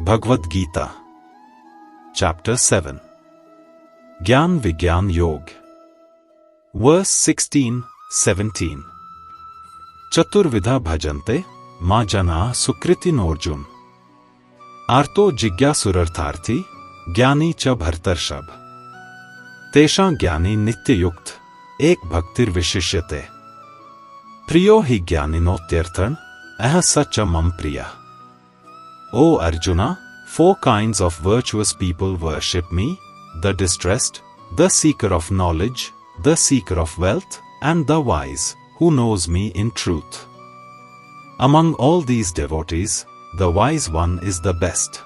Bhagavad Gita, Chapter 7, Gyan Vigyan Yog, Verse 16-17. Chaturvidha bhajante, ma jana sukritin Arjun. Arto jigyasurartharthi, gyani cha bhartarshab. Tesha gyani nityayukt, ek bhaktir vishishyate. Priyo hi gyani notyarthan, aha sacha mam priya. O Arjuna, 4 kinds of virtuous people worship me: the distressed, the seeker of knowledge, the seeker of wealth, and the wise, who knows me in truth. Among all these devotees, the wise one is the best.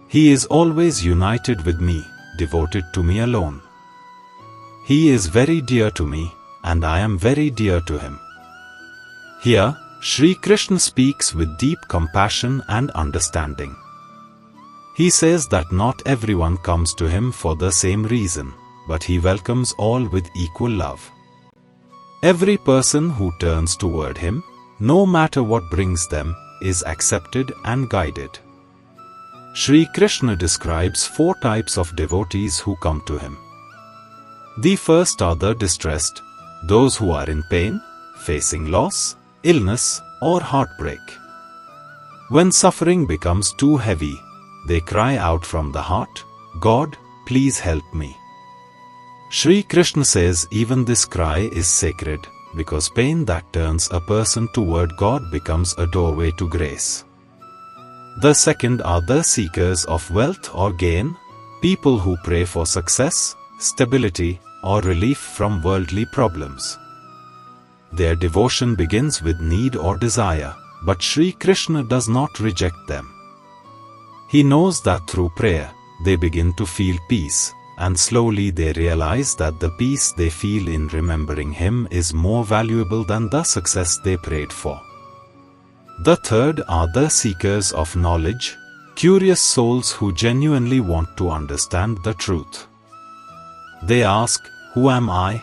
He is always united with me, devoted to me alone. He is very dear to me, and I am very dear to him. Here, Sri Krishna speaks with deep compassion and understanding. He says that not everyone comes to him for the same reason, but he welcomes all with equal love. Every person who turns toward him, no matter what brings them, is accepted and guided. Sri Krishna describes 4 types of devotees who come to him. The first are the distressed, those who are in pain, facing loss, illness, or heartbreak. When suffering becomes too heavy, they cry out from the heart, "God, please help me." Sri Krishna says even this cry is sacred, because pain that turns a person toward God becomes a doorway to grace. The second are the seekers of wealth or gain, people who pray for success, stability, or relief from worldly problems. Their devotion begins with need or desire, but Sri Krishna does not reject them. He knows that through prayer, they begin to feel peace, and slowly they realize that the peace they feel in remembering him is more valuable than the success they prayed for. The third are the seekers of knowledge, curious souls who genuinely want to understand the truth. They ask, "Who am I?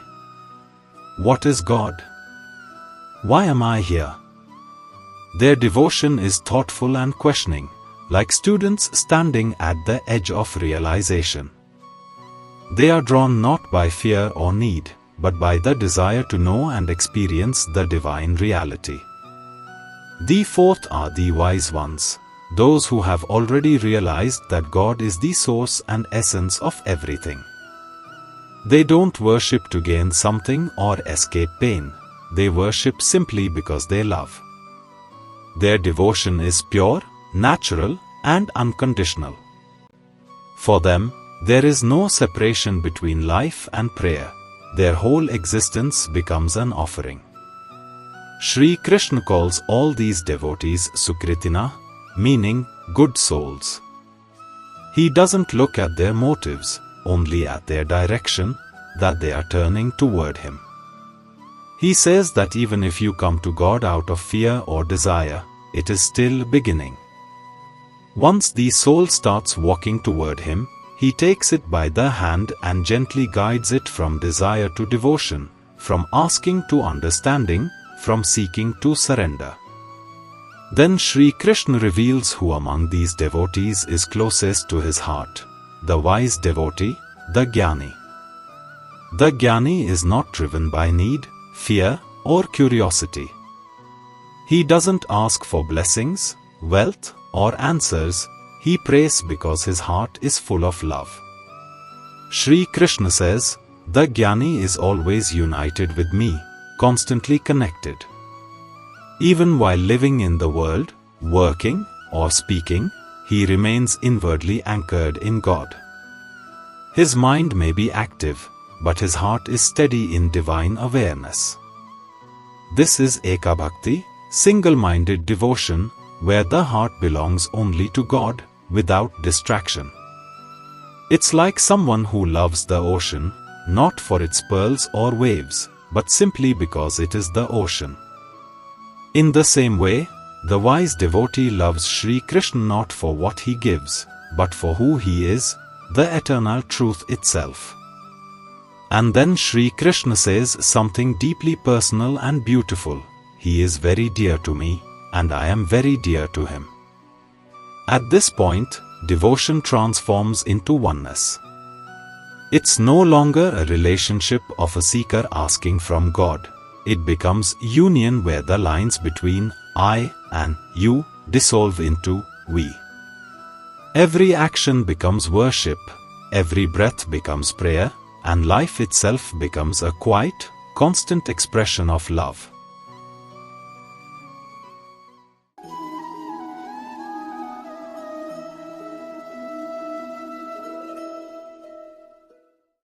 What is God? Why am I here?" Their devotion is thoughtful and questioning, like students standing at the edge of realization. They are drawn not by fear or need, but by the desire to know and experience the divine reality. The fourth are the wise ones, those who have already realized that God is the source and essence of everything. They don't worship to gain something or escape pain. They worship simply because they love. Their devotion is pure, natural, and unconditional. For them, there is no separation between life and prayer. Their whole existence becomes an offering. Sri Krishna calls all these devotees Sukritina, meaning good souls. He doesn't look at their motives, only at their direction, that they are turning toward him. He says that even if you come to God out of fear or desire, it is still beginning. Once the soul starts walking toward him, he takes it by the hand and gently guides it from desire to devotion, from asking to understanding, from seeking to surrender. Then Sri Krishna reveals who among these devotees is closest to his heart: the wise devotee, the Jnani. The Jnani is not driven by need, fear, or curiosity. He doesn't ask for blessings, wealth, or answers. He prays because his heart is full of love. Sri Krishna says, "The Jnani is always united with me, constantly connected. Even while living in the world, working, or speaking, he remains inwardly anchored in God. His mind may be active, but his heart is steady in divine awareness." This is Eka Bhakti, single-minded devotion, where the heart belongs only to God, without distraction. It's like someone who loves the ocean, not for its pearls or waves, but simply because it is the ocean. In the same way, the wise devotee loves Sri Krishna not for what he gives, but for who he is, the eternal truth itself. And then Sri Krishna says something deeply personal and beautiful: "He is very dear to me, and I am very dear to him." At this point, devotion transforms into oneness. It's no longer a relationship of a seeker asking from God. It becomes union where the lines between I and you dissolve into we. Every action becomes worship, every breath becomes prayer, and life itself becomes a quiet, constant expression of love.